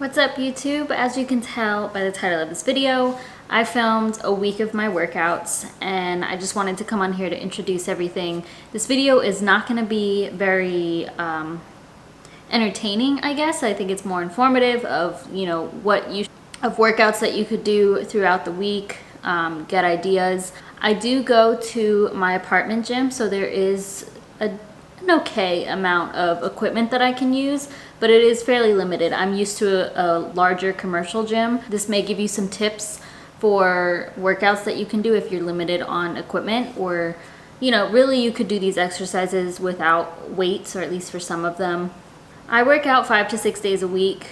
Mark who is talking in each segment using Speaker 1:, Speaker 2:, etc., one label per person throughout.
Speaker 1: What's up YouTube? As you can tell by the title of this video, I filmed a week of my workouts and I just wanted to come on here to introduce everything. This video is not going to be very entertaining, I guess. I think it's more informative of, of workouts that you could do throughout the week, get ideas. I do go to my apartment gym, so there is an okay amount of equipment that I can use, but it is fairly limited. I'm used to a larger commercial gym. This may give you some tips for workouts that you can do if you're limited on equipment, or really you could do these exercises without weights, or at least for some of them. I work out 5 to 6 days a week,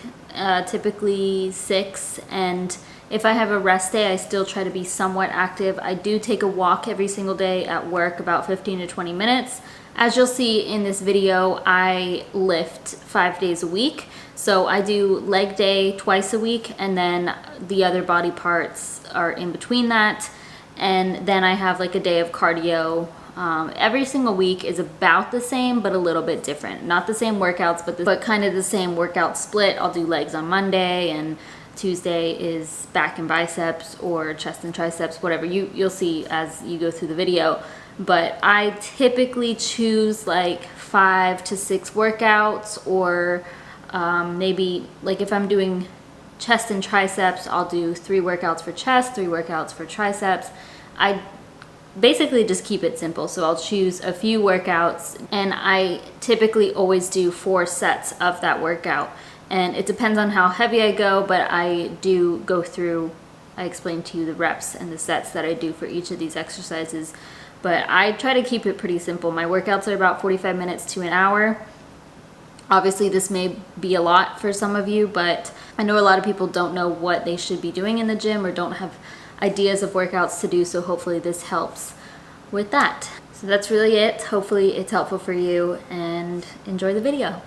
Speaker 1: typically 6, and if I have a rest day, I still try to be somewhat active. I do take a walk every single day at work, about 15 to 20 minutes. As you'll see in this video, I lift 5 days a week. So I do leg day twice a week, and then the other body parts are in between that. And then I have like a day of cardio. Every single week is about the same, but a little bit different. Not the same workouts, but kind of the same workout split. I'll do legs on Monday, and Tuesday is back and biceps, or chest and triceps, whatever. You'll see as you go through the video. But I typically choose like 5 to 6 workouts, or maybe like if I'm doing chest and triceps, I'll do 3 workouts for chest, 3 workouts for triceps. I basically just keep it simple. So I'll choose a few workouts, and I typically always do 4 sets of that workout. And it depends on how heavy I go, but I do go through, I explain to you the reps and the sets that I do for each of these exercises. But I try to keep it pretty simple. My workouts are about 45 minutes to an hour. Obviously, this may be a lot for some of you, but I know a lot of people don't know what they should be doing in the gym, or don't have ideas of workouts to do, so hopefully this helps with that. So that's really it. Hopefully it's helpful for you, and enjoy the video.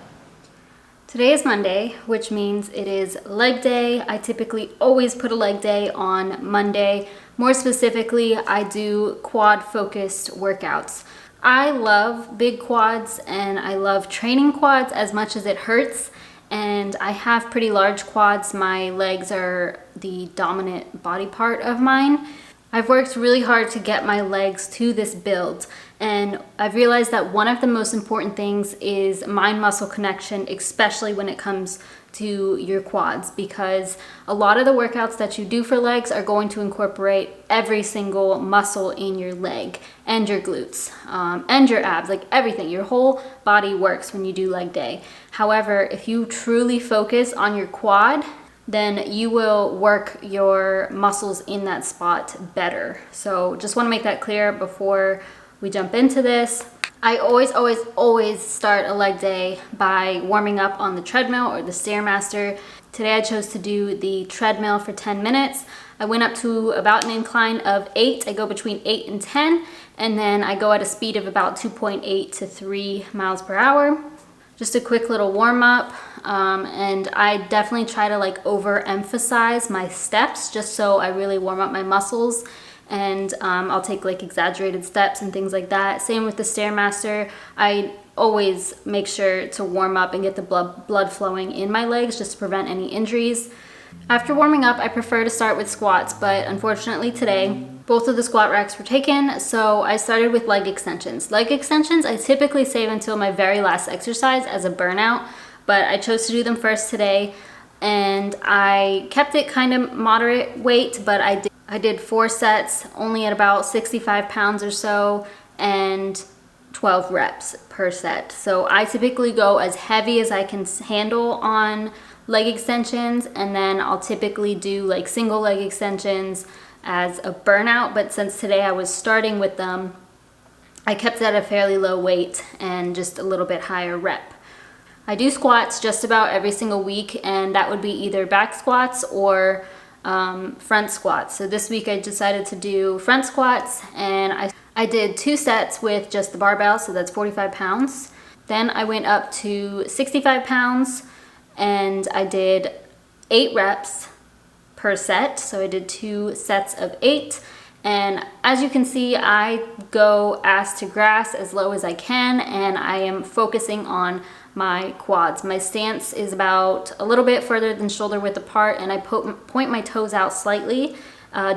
Speaker 1: Today is Monday, which means it is leg day. I typically always put a leg day on Monday. More specifically, I do quad-focused workouts. I love big quads, and I love training quads as much as it hurts. And I have pretty large quads. My legs are the dominant body part of mine. I've worked really hard to get my legs to this build, and I've realized that one of the most important things is mind-muscle connection, especially when it comes to your quads, because a lot of the workouts that you do for legs are going to incorporate every single muscle in your leg and your glutes and your abs, like everything. Your whole body works when you do leg day. However, if you truly focus on your quad, then you will work your muscles in that spot better. So just want to make that clear before we jump into this. I always start a leg day by warming up on the treadmill or the Stairmaster. Today I chose to do the treadmill for 10 minutes. I went up to about an incline of 8. I go between 8 and 10, and then I go at a speed of about 2.8 to 3 miles per hour. Just a quick little warm up, and I definitely try to like overemphasize my steps just so I really warm up my muscles, and I'll take like exaggerated steps and things like that. Same with the Stairmaster. I always make sure to warm up and get the blood flowing in my legs just to prevent any injuries. After warming up, I prefer to start with squats, but unfortunately today, both of the squat racks were taken, so I started with leg extensions. Leg extensions I typically save until my very last exercise as a burnout, but I chose to do them first today, and I kept it kind of moderate weight, but I did 4 sets, only at about 65 pounds or so, and 12 reps per set. So I typically go as heavy as I can handle on leg extensions, and then I'll typically do like single leg extensions as a burnout, but since today I was starting with them, I kept it at a fairly low weight and just a little bit higher rep. I do squats just about every single week, and that would be either back squats or front squats. So this week I decided to do front squats, and I did 2 sets with just the barbell, so that's 45 pounds. Then I went up to 65 pounds, and I did 8 reps per set. So I did 2 sets of 8, and as you can see, I go ass to grass as low as I can, and I am focusing on my quads. My stance is about a little bit further than shoulder width apart, and I point my toes out slightly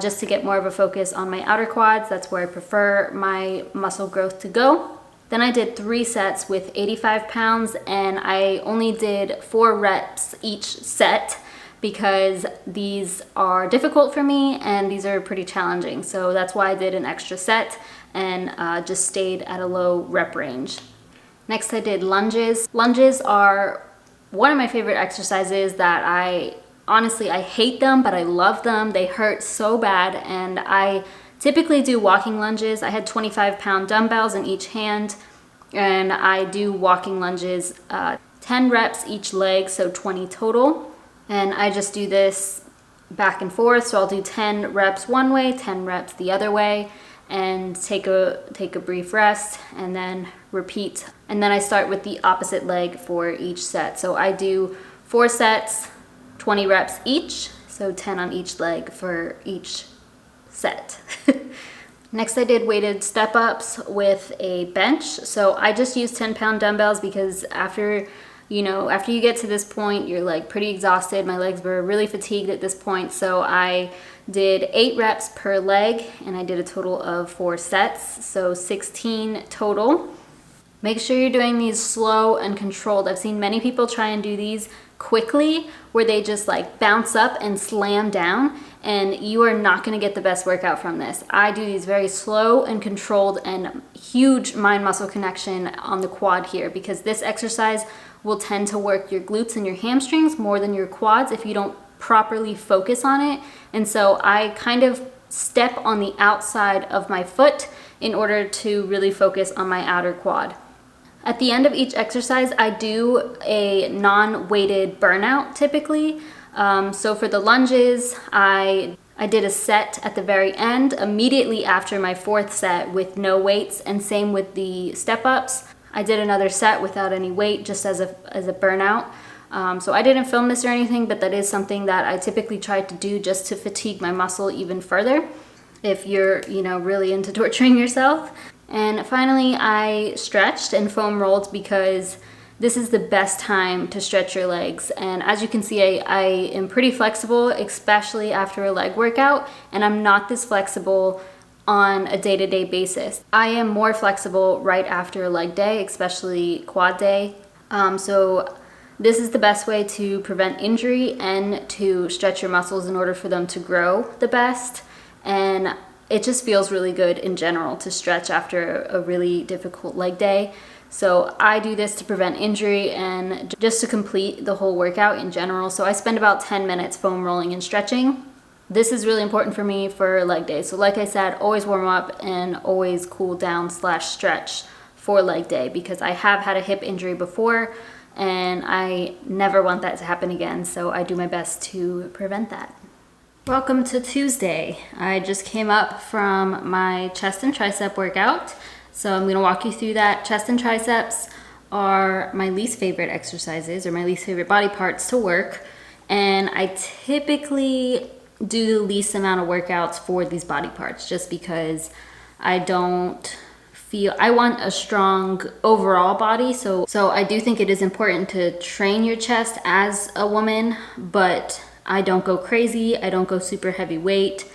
Speaker 1: just to get more of a focus on my outer quads. That's where I prefer my muscle growth to go. Then I did 3 sets with 85 pounds, and I only did 4 reps each set because these are difficult for me and these are pretty challenging. So that's why I did an extra set and just stayed at a low rep range. Next I did lunges. Lunges are one of my favorite exercises that honestly, I hate them, but I love them. They hurt so bad, and I typically do walking lunges. I had 25-pound dumbbells in each hand, and I do walking lunges, 10 reps each leg, so 20 total. And I just do this back and forth, so I'll do 10 reps one way, 10 reps the other way, and take a brief rest, and then repeat. And then I start with the opposite leg for each set. So I do 4 sets, 20 reps each, so 10 on each leg for each set. Next I did weighted step-ups with a bench. So I just used 10-pound dumbbells because after you get to this point, you're like pretty exhausted. My legs were really fatigued at this point, so I did 8 reps per leg, and I did a total of 4 sets, so 16 total. Make sure you're doing these slow and controlled. I've seen many people try and do these quickly where they just like bounce up and slam down, and you are not going to get the best workout from this. I do these very slow and controlled, and huge mind muscle connection on the quad here, because this exercise will tend to work your glutes and your hamstrings more than your quads if you don't properly focus on it. And so I kind of step on the outside of my foot in order to really focus on my outer quad. At the end of each exercise, I do a non-weighted burnout typically. So for the lunges, I did a set at the very end immediately after my 4th set with no weights, and same with the step-ups. I did another set without any weight, just as a burnout. So I didn't film this or anything, but that is something that I typically try to do just to fatigue my muscle even further if you're, really into torturing yourself. And finally, I stretched and foam rolled because this is the best time to stretch your legs. And as you can see, I am pretty flexible, especially after a leg workout, and I'm not this flexible on a day-to-day basis. I am more flexible right after a leg day, especially quad day. So this is the best way to prevent injury and to stretch your muscles in order for them to grow the best. And it just feels really good in general to stretch after a really difficult leg day. So I do this to prevent injury and just to complete the whole workout in general. So I spend about 10 minutes foam rolling and stretching. This is really important for me for leg day. So like I said, always warm up and always cool down / stretch for leg day, because I have had a hip injury before and I never want that to happen again. So I do my best to prevent that. Welcome to Tuesday. I just came up from my chest and tricep workout. So I'm gonna walk you through that. Chest and triceps are my least favorite exercises, or my least favorite body parts to work. And I typically do the least amount of workouts for these body parts just because I want a strong overall body. So I do think it is important to train your chest as a woman, but I don't go crazy. I don't go super heavy weight.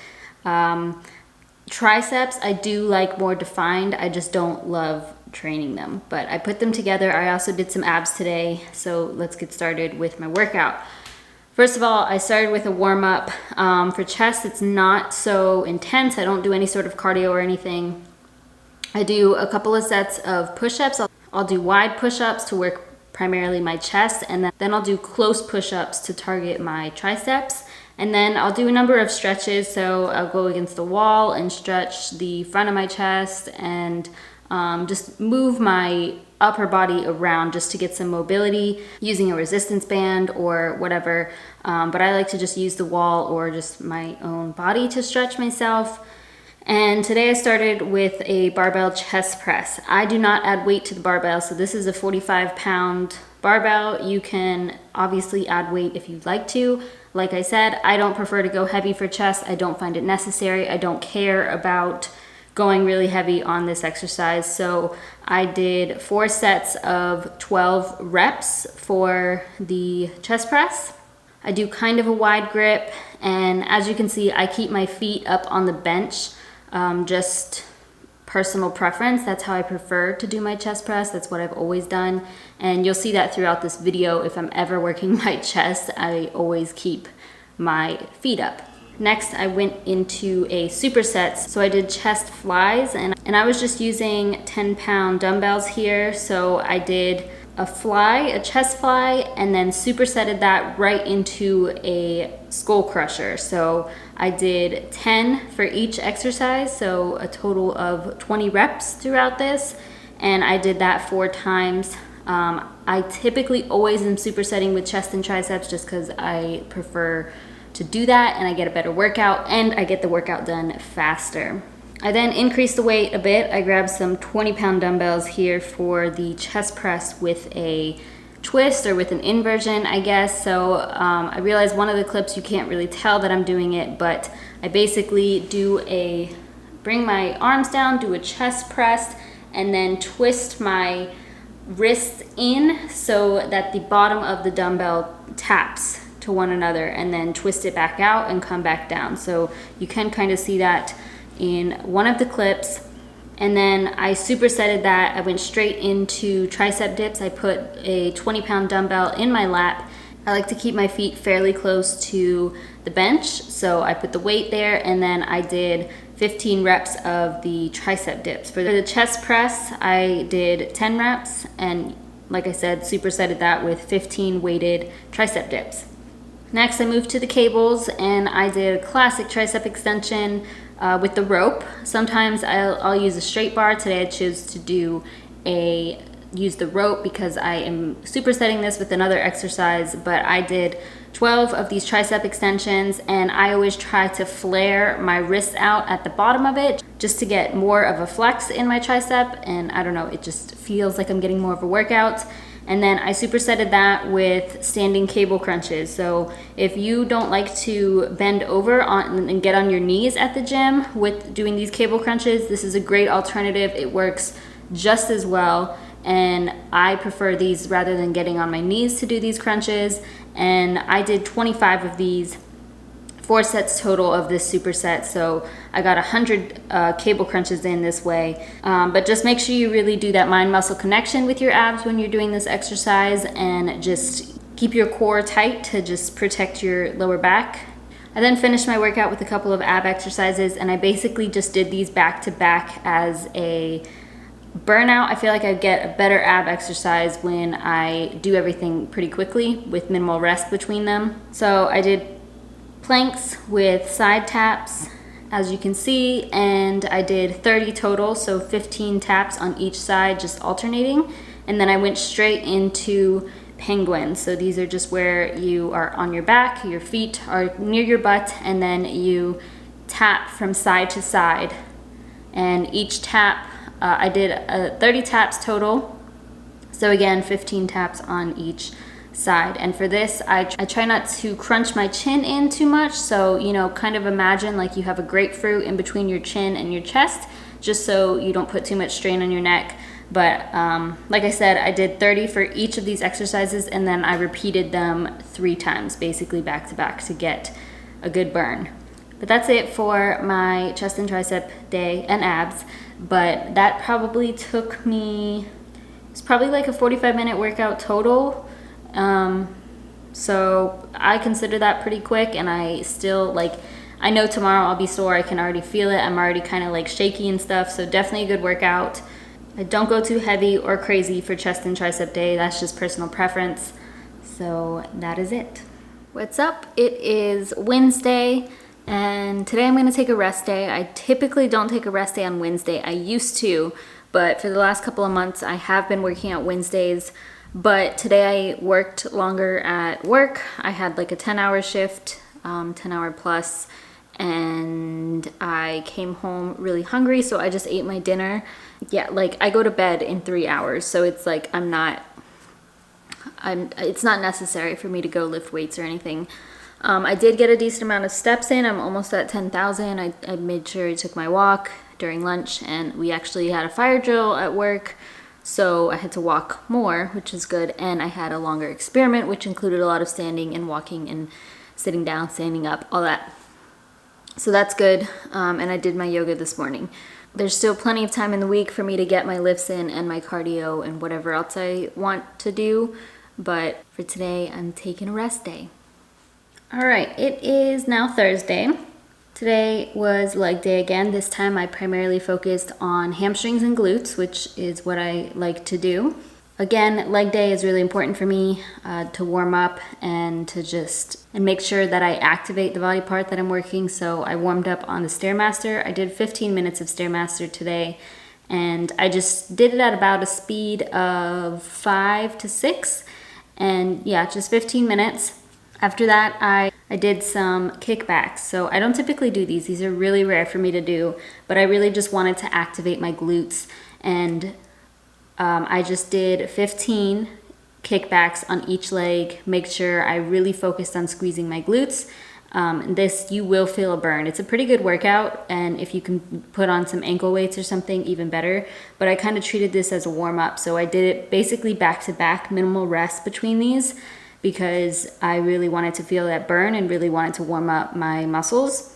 Speaker 1: Triceps, I do like more defined. I just don't love training them, but I put them together. I also did some abs today. So let's get started with my workout. First of all, I started with a warm up. For chest, it's not so intense. I don't do any sort of cardio or anything. I do a couple of sets of push-ups. I'll do wide push-ups to work primarily my chest, and then I'll do close push-ups to target my triceps. And then I'll do a number of stretches. So I'll go against the wall and stretch the front of my chest and just move my upper body around just to get some mobility using a resistance band or whatever. But I like to just use the wall or just my own body to stretch myself. And today I started with a barbell chest press. I do not add weight to the barbell, so this is a 45-pound barbell. You can obviously add weight if you'd like to. Like I said, I don't prefer to go heavy for chest. I don't find it necessary. I don't care about going really heavy on this exercise. So I did 4 sets of 12 reps for the chest press. I do kind of a wide grip, and as you can see, I keep my feet up on the bench, just personal preference. That's how I prefer to do my chest press. That's what I've always done. And you'll see that throughout this video. If I'm ever working my chest, I always keep my feet up. Next, I went into a superset. So I did chest flies, and I was just using 10-pound dumbbells here. So I did a fly, a chest fly, and then supersetted that right into a skull crusher. So I did 10 for each exercise, so a total of 20 reps throughout this, and I did that 4 times. I typically always am supersetting with chest and triceps just because I prefer to do that, and I get a better workout, and I get the workout done faster. I then increased the weight a bit. I grabbed some 20-pound dumbbells here for the chest press with a twist, or with an inversion, I guess. So I realized one of the clips you can't really tell that I'm doing it, but I basically bring my arms down, do a chest press, and then twist my wrists in so that the bottom of the dumbbell taps to one another, and then twist it back out and come back down. So you can kind of see that in one of the clips. And then I supersetted that. I went straight into tricep dips. I put a 20-pound dumbbell in my lap. I like to keep my feet fairly close to the bench, so I put the weight there, and then I did 15 reps of the tricep dips. For the chest press, I did 10 reps, and like I said, supersetted that with 15 weighted tricep dips. Next, I moved to the cables, and I did a classic tricep extension with the rope. Sometimes I'll use a straight bar. Today I chose to use the rope because I am supersetting this with another exercise, but I did 12 of these tricep extensions, and I always try to flare my wrists out at the bottom of it just to get more of a flex in my tricep, and I don't know, it just feels like I'm getting more of a workout. And then I supersetted that with standing cable crunches. So if you don't like to bend over and get on your knees at the gym with doing these cable crunches, this is a great alternative. It works just as well, and I prefer these rather than getting on my knees to do these crunches. And I did 25 of these, 4 sets total of this superset, so I got 100 cable crunches in this way. But just make sure you really do that mind-muscle connection with your abs when you're doing this exercise, and just keep your core tight to just protect your lower back. I then finished my workout with a couple of ab exercises, and I basically just did these back to back as a burnout. I feel like I get a better ab exercise when I do everything pretty quickly with minimal rest between them. So I did planks with side taps, as you can see, and I did 30 total, so 15 taps on each side, just alternating. And then I went straight into penguins. So these are just where you are on your back, your feet are near your butt, and then you tap from side to side. And each tap, I did 30 taps total. So again, 15 taps on each side. And for this, I try not to crunch my chin in too much. So, you know, kind of imagine like you have a grapefruit in between your chin and your chest, just so you don't put too much strain on your neck. But like I said, I did 30 for each of these exercises, and then I repeated them 3 times, basically back to back, to get a good burn. But that's it for my chest and tricep day and abs. But that probably took me, it's probably like a 45-minute workout total. So I consider that pretty quick, and I still, like, I know tomorrow I'll be sore. I can already feel it. I'm already kind of like shaky and stuff. So definitely a good workout. I don't go too heavy or crazy for chest and tricep day. That's just personal preference. So that is it. What's up? It is Wednesday, and today I'm going to take a rest day. I typically don't take a rest day on Wednesday. I used to, but for the last couple of months I have been working out Wednesdays. But today I worked longer at work. I had like a 10-hour shift, 10-hour plus, and I came home really hungry, so I just ate my dinner. Yeah, like I go to bed in 3 hours, so it's like it's not necessary for me to go lift weights or anything. I did get a decent amount of steps in. I'm almost at 10,000. I made sure I took my walk during lunch, and we actually had a fire drill at work, so I had to walk more, which is good, and I had a longer experiment, which included a lot of standing and walking and sitting down, standing up, all that. So that's good, and I did my yoga this morning. There's still plenty of time in the week for me to get my lifts in and my cardio and whatever else I want to do, but for today, I'm taking a rest day. All right, it is now Thursday. Today was leg day again. This time I primarily focused on hamstrings and glutes, which is what I like to do. Again, leg day is really important for me to warm up and to make sure that I activate the body part that I'm working. So I warmed up on the Stairmaster. I did 15 minutes of Stairmaster today, and I just did it at about a speed of 5 to 6. And yeah, just 15 minutes. After that, I did some kickbacks. So I don't typically do these. These are really rare for me to do, but I really just wanted to activate my glutes. And I just did 15 kickbacks on each leg. Make sure I really focused on squeezing my glutes. This, you will feel a burn. It's a pretty good workout, and if you can put on some ankle weights or something, even better. But I kind of treated this as a warm-up. So I did it basically back-to-back, minimal rest between these, because I really wanted to feel that burn and really wanted to warm up my muscles.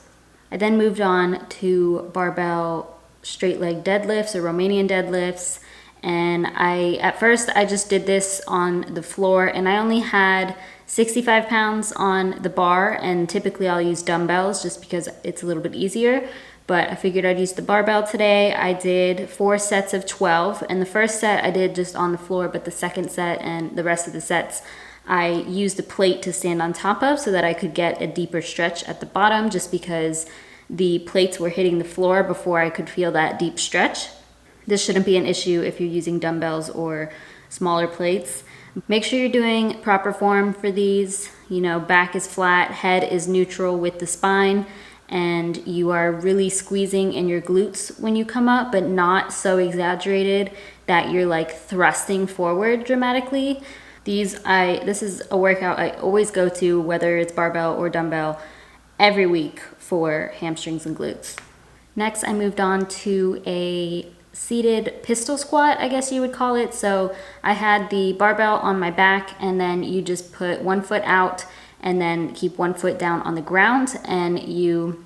Speaker 1: I then moved on to barbell straight leg deadlifts or Romanian deadlifts. And at first I just did this on the floor, and I only had 65 pounds on the bar, and typically I'll use dumbbells just because it's a little bit easier. But I figured I'd use the barbell today. I did 4 sets of 12, and the first set I did just on the floor, but the second set and the rest of the sets I used a plate to stand on top of so that I could get a deeper stretch at the bottom, just because the plates were hitting the floor before I could feel that deep stretch. This shouldn't be an issue if you're using dumbbells or smaller plates. Make sure you're doing proper form for these. You know, back is flat, head is neutral with the spine, and you are really squeezing in your glutes when you come up, but not so exaggerated that you're like thrusting forward dramatically. This is a workout I always go to, whether it's barbell or dumbbell, every week for hamstrings and glutes. Next, I moved on to a seated pistol squat, I guess you would call it. So I had the barbell on my back, and then you just put one foot out and then keep one foot down on the ground, and you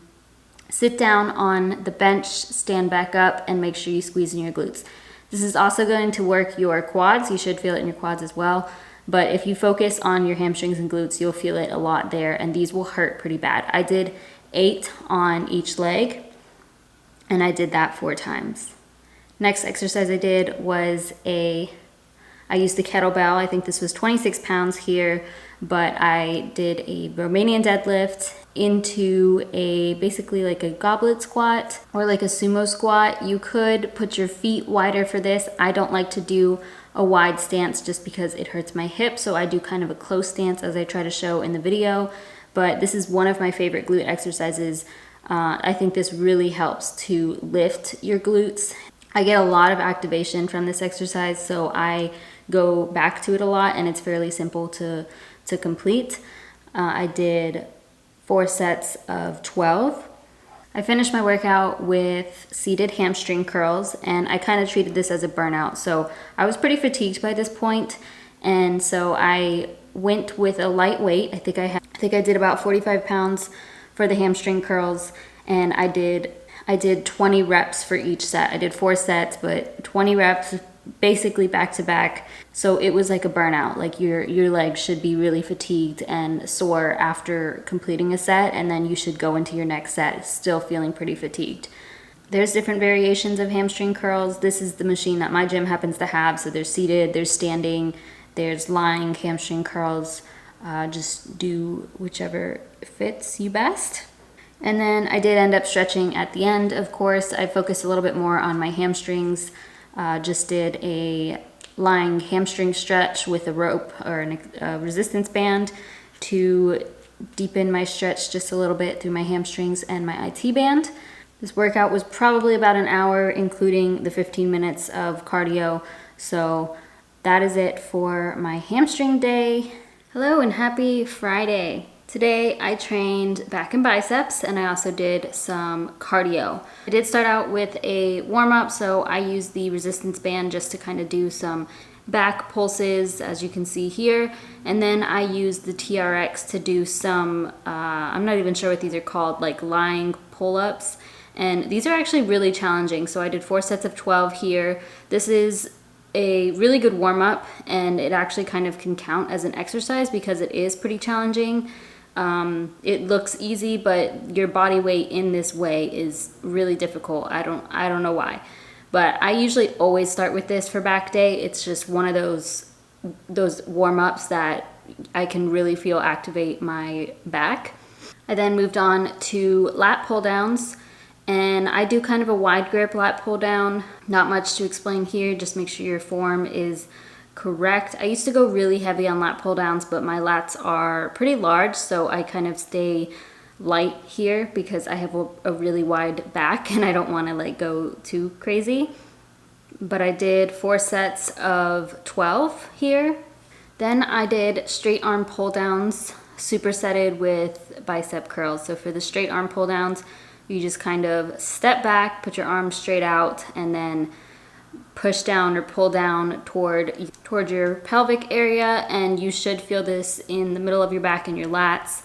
Speaker 1: sit down on the bench, stand back up, and make sure you squeeze in your glutes. This is also going to work your quads. You should feel it in your quads as well. But if you focus on your hamstrings and glutes, you'll feel it a lot there, and these will hurt pretty bad. I did 8 on each leg, and I did that 4 times. Next exercise I did was I used the kettlebell. I think this was 26 pounds here, but I did a Romanian deadlift into basically like a goblet squat or like a sumo squat. You could put your feet wider for this. I don't like to do a wide stance just because it hurts my hip, so I do kind of a close stance as I try to show in the video. But this is one of my favorite glute exercises. I think this really helps to lift your glutes. I get a lot of activation from this exercise, so I go back to it a lot, and it's fairly simple to complete. I did 4 sets of 12. I finished my workout with seated hamstring curls, and I kind of treated this as a burnout. So I was pretty fatigued by this point, and so I went with a light weight. I think I did about 45 pounds for the hamstring curls, and I did 20 reps for each set. I did 4 sets, but 20 reps basically back to back. So it was like a burnout. Like your legs should be really fatigued and sore after completing a set, and then you should go into your next set still feeling pretty fatigued. There's different variations of hamstring curls. This is the machine that my gym happens to have. So there's seated, there's standing, there's lying hamstring curls. Just do whichever fits you best. And then I did end up stretching at the end, of course. I focused a little bit more on my hamstrings. Just did a lying hamstring stretch with a rope or a resistance band to deepen my stretch just a little bit through my hamstrings and my IT band. This workout was probably about an hour, including the 15 minutes of cardio. So that is it for my hamstring day. Hello and happy Friday. Today I trained back and biceps, and I also did some cardio. I did start out with a warm-up, so I used the resistance band just to kind of do some back pulses, as you can see here, and then I used the TRX to do some, I'm not even sure what these are called, like lying pull-ups, and these are actually really challenging. So I did 4 sets of 12 here. This is a really good warm-up, and it actually kind of can count as an exercise because it is pretty challenging. It looks easy, but your body weight in this way is really difficult. I don't know why, but I usually always start with this for back day. It's just one of those warm-ups that I can really feel activate my back. I then moved on to lat pull downs, and I do kind of a wide grip lat pull down. Not much to explain here, just make sure your form is correct. I used to go really heavy on lat pull downs, but my lats are pretty large, so I kind of stay light here because I have a really wide back and I don't want to like go too crazy. But I did 4 sets of 12 here. Then I did straight arm pull downs, supersetted with bicep curls. So for the straight arm pull downs, you just kind of step back, put your arms straight out, and then push down or pull down toward your pelvic area, and you should feel this in the middle of your back and your lats.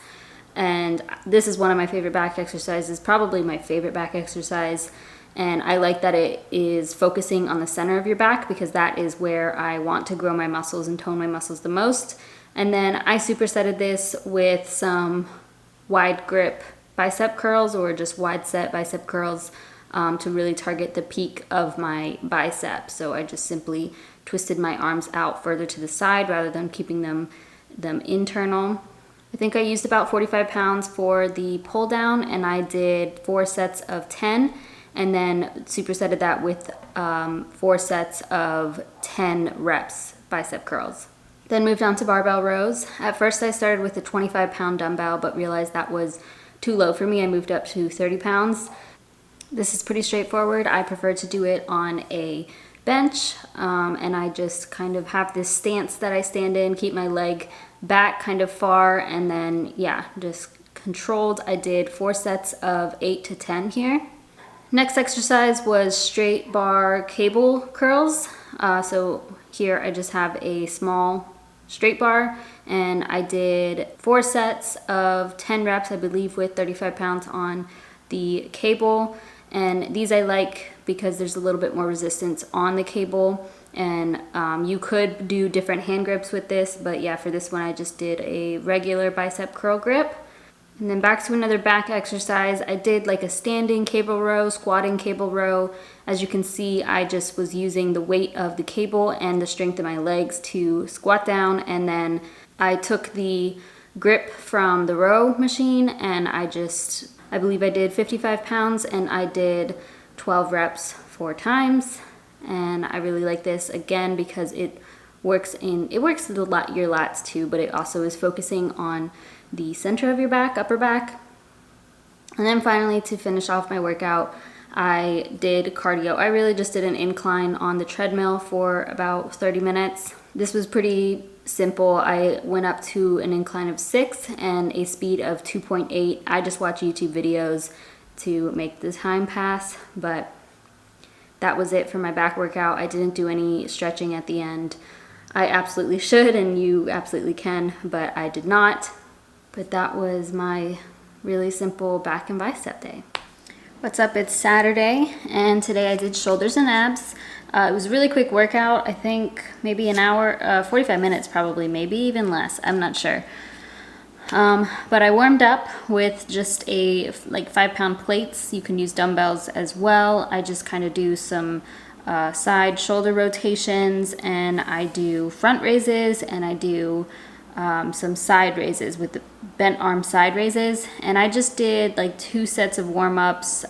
Speaker 1: And this is one of my favorite back exercises, probably my favorite back exercise. And I like that it is focusing on the center of your back because that is where I want to grow my muscles and tone my muscles the most. And then I supersetted this with some wide grip bicep curls, or just wide set bicep curls, to really target the peak of my bicep. So I just simply twisted my arms out further to the side rather than keeping them internal. I think I used about 45 pounds for the pull down, and I did 4 sets of 10, and then supersetted that with 4 sets of 10 reps bicep curls. Then moved on to barbell rows. At first I started with a 25-pound dumbbell, but realized that was too low for me. I moved up to 30 pounds. This is pretty straightforward. I prefer to do it on a bench, and I just kind of have this stance that I stand in, keep my leg back kind of far, and then yeah, just controlled. I did 4 sets of 8 to 10 here. Next exercise was straight bar cable curls. So here I just have a small straight bar, and I did 4 sets of 10 reps, I believe, with 35 pounds on the cable. And these I like because there's a little bit more resistance on the cable, and you could do different hand grips with this, but yeah, for this one I just did a regular bicep curl grip. And then back to another back exercise. I did like a standing cable row, squatting cable row. As you can see, I just was using the weight of the cable and the strength of my legs to squat down, and then I took the grip from the row machine, and I believe I did 55 pounds, and I did 12 reps 4 times. And I really like this again because it works your lats too, but it also is focusing on the center of your back, upper back. And then finally, to finish off my workout, I did cardio. I really just did an incline on the treadmill for about 30 minutes. This was pretty simple. I went up to an incline of 6 and a speed of 2.8. I just watch YouTube videos to make the time pass, but that was it for my back workout. I didn't do any stretching at the end. I absolutely should, and you absolutely can, but I did not. But that was my really simple back and bicep day. What's up? It's Saturday, and today I did shoulders and abs. It was a really quick workout. I think maybe an hour, 45 minutes probably, maybe even less. I'm not sure. But I warmed up with just like 5-pound plates. You can use dumbbells as well. I just kind of do some side shoulder rotations, and I do front raises, and I do some side raises with the bent arm side raises. And I just did like 2 sets of warm-ups.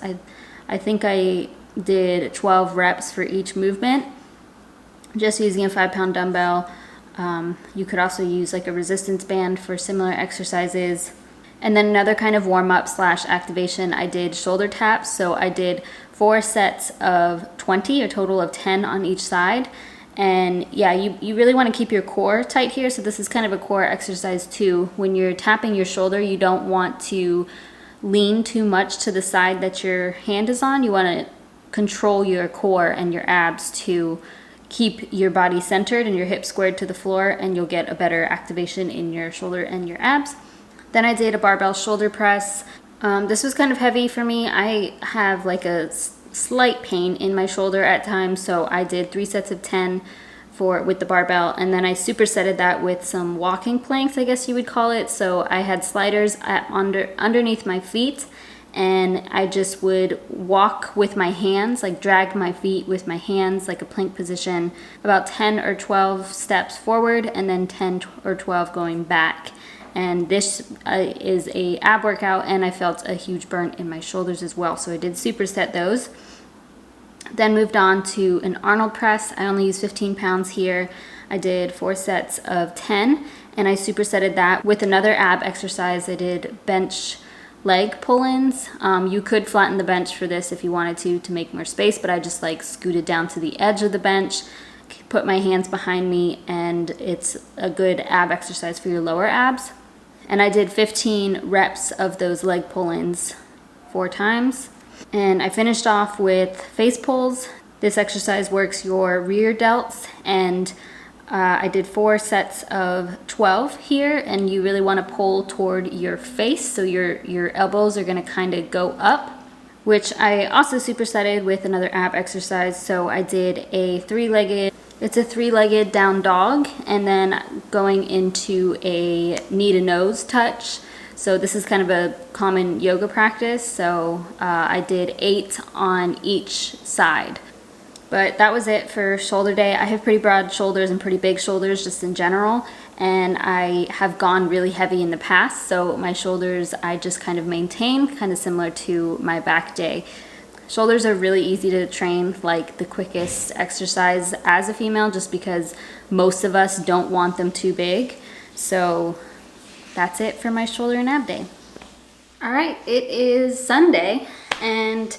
Speaker 1: I think I did 12 reps for each movement, just using a 5-pound dumbbell. You could also use like a resistance band for similar exercises. And then another kind of warm-up / activation, I did shoulder taps. So I did 4 sets of 20, a total of 10 on each side. And yeah, you really want to keep your core tight here. So this is kind of a core exercise too. When you're tapping your shoulder, you don't want to lean too much to the side that your hand is on. You want to control your core and your abs to keep your body centered and your hips squared to the floor, and you'll get a better activation in your shoulder and your abs. Then I did a barbell shoulder press. This was kind of heavy for me. I have like a slight pain in my shoulder at times, so I did 3 sets of 10 with the barbell, and then I supersetted that with some walking planks, I guess you would call it. So I had sliders underneath my feet, and I just would walk with my hands, like drag my feet with my hands like a plank position, about 10 or 12 steps forward and then 10 or 12 going back. And this is a ab workout, and I felt a huge burn in my shoulders as well. So I did superset those. Then moved on to an Arnold press. I only used 15 pounds here. I did 4 sets of 10, and I supersetted that with another ab exercise. I did bench leg pull-ins. You could flatten the bench for this if you wanted to make more space, but I just like scooted down to the edge of the bench, put my hands behind me, and it's a good ab exercise for your lower abs. And I did 15 reps of those leg pull-ins 4 times. And I finished off with face pulls. This exercise works your rear delts, and I did 4 sets of 12 here, and you really want to pull toward your face, so your elbows are going to kind of go up, which I also supersetted with another ab exercise. So I did a three-legged down dog, and then going into a knee to nose touch. So this is kind of a common yoga practice. So I did 8 on each side. But that was it for shoulder day. I have pretty broad shoulders and pretty big shoulders just in general, and I have gone really heavy in the past, so my shoulders I just kind of maintain, kind of similar to my back day. Shoulders are really easy to train, like the quickest exercise as a female, just because most of us don't want them too big. So that's it for my shoulder and ab day. All right, it is Sunday, and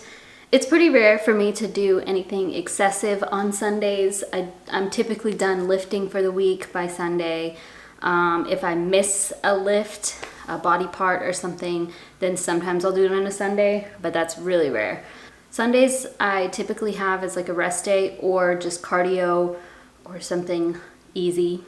Speaker 1: it's pretty rare for me to do anything excessive on Sundays. I'm typically done lifting for the week by Sunday. If I miss a lift, a body part or something, then sometimes I'll do it on a Sunday, but that's really rare. Sundays I typically have as like a rest day or just cardio or something easy.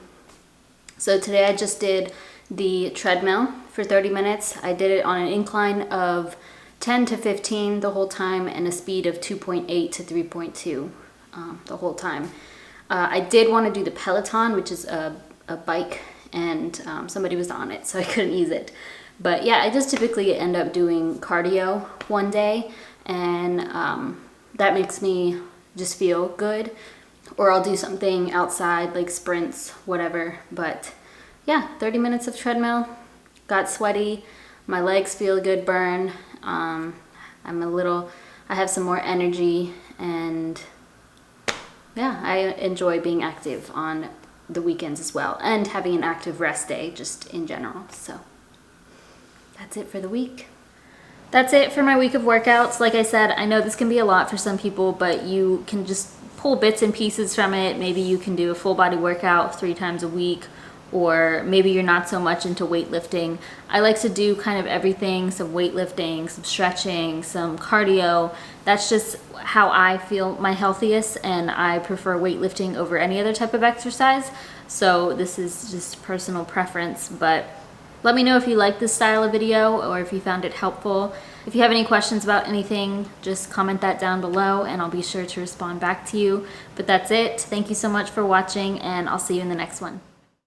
Speaker 1: So today I just did the treadmill for 30 minutes. I did it on an incline of 10 to 15 the whole time, and a speed of 2.8 to 3.2 the whole time. I did want to do the Peloton, which is a bike, and somebody was on it, so I couldn't use it. But yeah, I just typically end up doing cardio one day, and that makes me just feel good. Or I'll do something outside, like sprints, whatever. But yeah, 30 minutes of treadmill, got sweaty, my legs feel a good burn. I have some more energy, and yeah, I enjoy being active on the weekends as well, and having an active rest day just in general. So that's it for the week. That's it for my week of workouts. Like I said, I know this can be a lot for some people, but you can just pull bits and pieces from it. Maybe you can do a full body workout 3 times a week, or maybe you're not so much into weightlifting. I like to do kind of everything, some weightlifting, some stretching, some cardio. That's just how I feel my healthiest, and I prefer weightlifting over any other type of exercise. So this is just personal preference, but let me know if you like this style of video or if you found it helpful. If you have any questions about anything, just comment that down below and I'll be sure to respond back to you. But that's it. Thank you so much for watching, and I'll see you in the next one.